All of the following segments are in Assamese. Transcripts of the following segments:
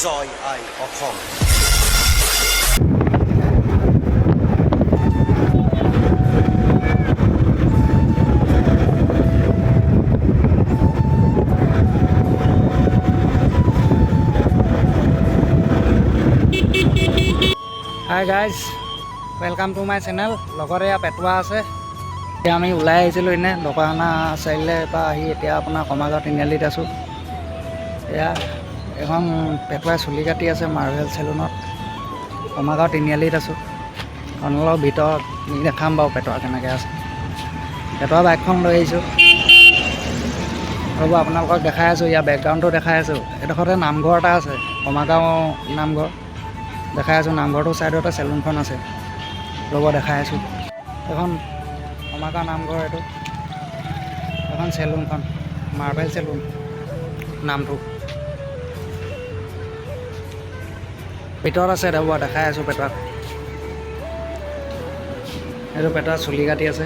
জয় আই Assam. Hi guys, welcome to my channel. লগতে এয়া পেটুৱা আছে। এতিয়া আমি ওলাই আহিছিলোঁ এনে দকাখানা চাৰিআলিৰ পৰা আহি এতিয়া আপোনাৰ কমাৰগাঁও তিনিআলিত আছোঁ। এয়া এখন পেটুৱাই চুলি কাটি আছে মাৰ্ভেল চেলুনত। কমাৰগাঁও তিনিআলিত আছোঁ। আপোনালোকৰ ভিতৰত দেখাম বাৰু পেটুৱা কেনেকৈ আছে। পেটুৱা বাইকখন লৈ আহিছোঁ। ৰ'ব আপোনালোকক দেখাই আছোঁ, ইয়াৰ বেকগ্ৰাউণ্ডটো দেখাই আছোঁ। এডোখৰতে নামঘৰ এটা আছে, কমাৰগাঁও নামঘৰ দেখাই আছোঁ। নামঘৰটোৰ ছাইডতে চেলুনখন আছে। ৰ'ব দেখাই আছোঁ। এখন কমাৰগাঁও নামঘৰ, এইটো এখন চেলুনখন মাৰ্ভেল চেলুন নামটো। ভিতৰত আছে, ৰ'ব দেখাই আছোঁ পেটুৱাক। এইটো পেটুৱা চুলি কাটি আছে।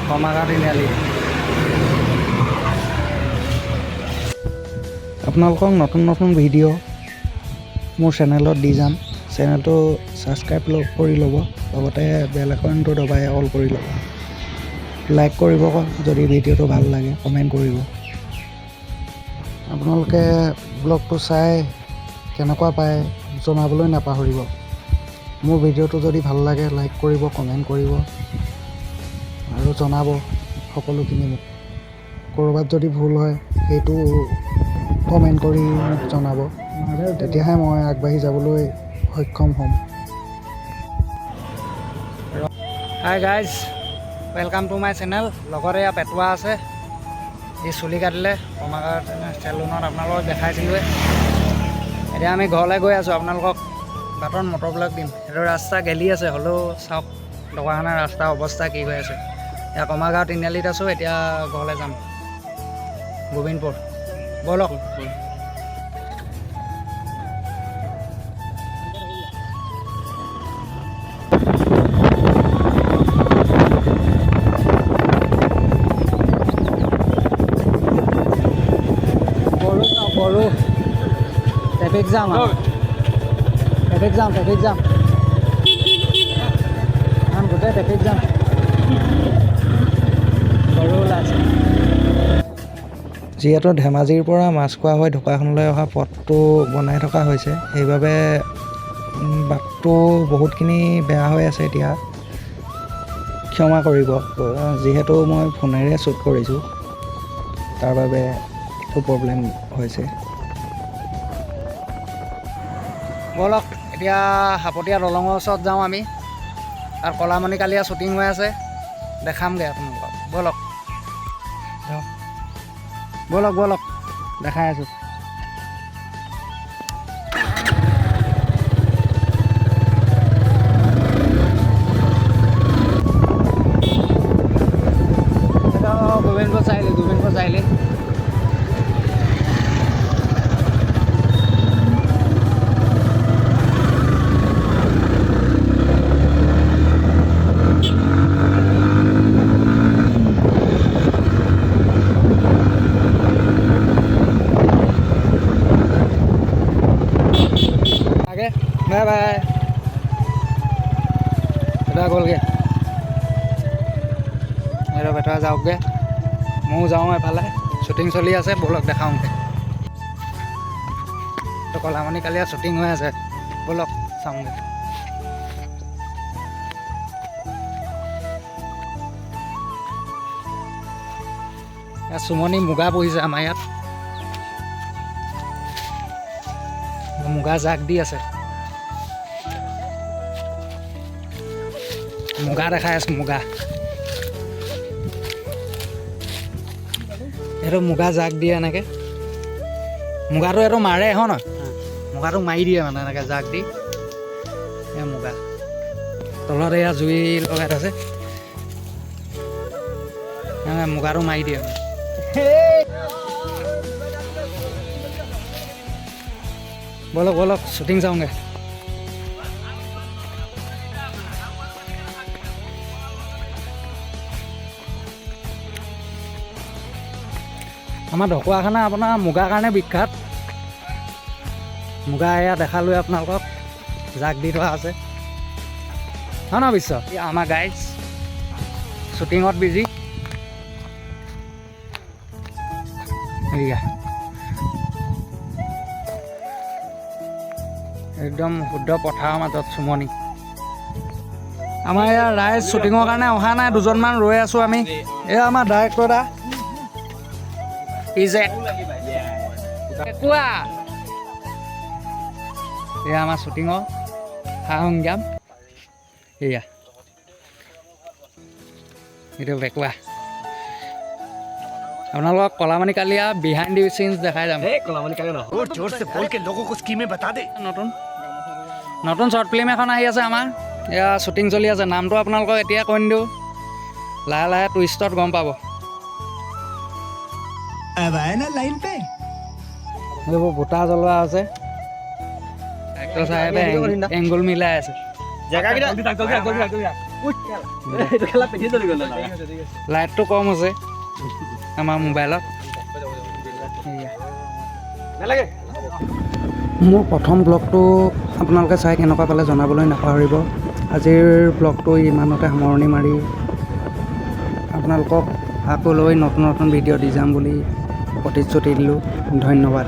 কমাৰগাঁও তিনিআলি। আপোনালোকক নতুন নতুন ভিডিঅ' মোৰ চেনেলত দি যাম। চেনেলটো ছাবস্ক্ৰাইব কৰি ল'ব, লগতে বেল আইকনটো দবাই অল কৰি ল'ব। লাইক কৰিব যদি ভিডিঅ'টো ভাল লাগে, কমেণ্ট কৰিব। আপোনালোকে ব্লগটো চাই কেনেকুৱা পায় জনাবলৈ নাপাহৰিব। মোৰ ভিডিঅ'টো যদি ভাল লাগে লাইক কৰিব, কমেণ্ট কৰিব আৰু জনাব সকলোখিনি মোক। ক'ৰবাত যদি ভুল হয় সেইটো কমেণ্ট কৰি মোক জনাব, তেতিয়াহে মই আগবাঢ়ি যাবলৈ সক্ষম হ'ম। হাই guys, welcome to my channel. লগতে এয়া পেটুৱা আছে, সি চুলি কাটিলে কমাৰগাঁও চেলুনত আপোনালোকক দেখাইছিলোঁৱে। এতিয়া আমি ঘৰলৈ গৈ আছোঁ। আপোনালোকক বাটত মটৰবিলাক দিম। সেইটো ৰাস্তা গেলি আছে, হ'লেও চাওক দকাখানাৰ ৰাস্তাৰ অৱস্থা কি হৈ আছে। এতিয়া কমাৰগাঁও তিনিআলিত আছোঁ। এতিয়া ঘৰলৈ যাম, গোবিন্দপুৰ। ব'লক। বড়ো ট্ৰেফিক জাম, ট্ৰেফিক জাম গোটেই ট্ৰেফিক জাম। বড়ো ওলাইছে। যিহেতু ধেমাজিৰ পৰা মাছখোৱা হৈ ঢকুৱাখানালৈ অহা পথটো বনাই থকা হৈছে, সেইবাবে বাটটো বহুতখিনি বেয়া হৈ আছে। এতিয়া ক্ষমা কৰিব, যিহেতু মই ফোনেৰে শ্বুট কৰিছোঁ, তাৰ বাবে একো প্ৰব্লেম হৈছে। ব'লক এতিয়া হাপতীয়া দলঙৰ ওচৰত যাওঁ আমি। আৰু কলামণি কালিয়া শ্বুটিং হৈ আছে, দেখামগৈ আপোনালোকক। ব'লক দেখাই আছোঁ। গোবিন্দপুৰ চাৰিআলি। Bye bye. বেটা গ'লগৈ, আৰু বেটা যাওকগৈ। ময়ো যাওঁ এফালে, শ্বুটিং চলি আছে। ব'লক দেখাওঁগৈ। কলামণি কালিয়া শ্বুটিং হৈ আছে, ব'লক চাওঁগৈ। ইয়াত চুমনি মুগা পুহিছে আমাৰ ইয়াত। মুগা জাক দি আছে। মুগা দেখাই আছোঁ, মুগা। এইটো মুগা জাক দিয়ে এনেকৈ। মুগাটো এইটো মাৰে হয় নহয়, মুগাটো মাৰি দিয়ে মানে এনেকৈ জাক দি। এয়া মুগা। তলত এয়া জুই লগাই থৈছে, মুগাটো মাৰি দিয়ে। ব'লক শ্বুটিং চাওঁগৈ। আমাৰ ঢকুৱাখানা আপোনাৰ মুগাৰ কাৰণে বিখ্যাত। মুগা এয়া দেখালোৱে আপোনালোকক, জাক দি থোৱা আছে হয় নহয় বিশ্ব? আমাৰ গাইজ শ্বুটিঙত বিজি। এয়া একদম শুদ্ধ পথাৰৰ মাজত চুমনি। আমাৰ ইয়াৰ ৰাইজ শ্বুটিঙৰ কাৰণে অহা নাই, দুজনমান ৰৈ আছোঁ আমি। এয়া আমাৰ ডাইৰেক্টৰ দা কোৱা, এয়া আমাৰ শ্বুটিঙৰ সা সংগ্ৰাম। এয়া এইটো বেকুৱা। আপোনালোকক কলামণি কালিয়া বিহাইণ্ড দি চিনছ দেখাই যাম। নতুন শ্বৰ্ট ফিল্ম এখন আহি আছে আমাৰ, এয়া শ্বুটিং চলি আছে। নামটো আপোনালোকক এতিয়া কৈ নিদিওঁ, লাহে লাহে টুইষ্টত গম পাব। এইবোৰ বুটা জ্বলোৱা আছে, ডাক্তৰ চাহেবে এংগুল মিলাই আছে। লাইটটো কম হৈছে আমাৰ মোবাইলত। মোৰ প্ৰথম ব্লগটো আপোনালোকে চাই কেনেকুৱা পালে জনাবলৈ নাপাহৰিব। আজিৰ ব্লগটো ইমানতে সামৰণি মাৰি আপোনালোকক আকৌ লৈ নতুন নতুন ভিডিঅ' দি যাম বুলি প্ৰতিশ্ৰুতি দিলোঁ। ধন্যবাদ।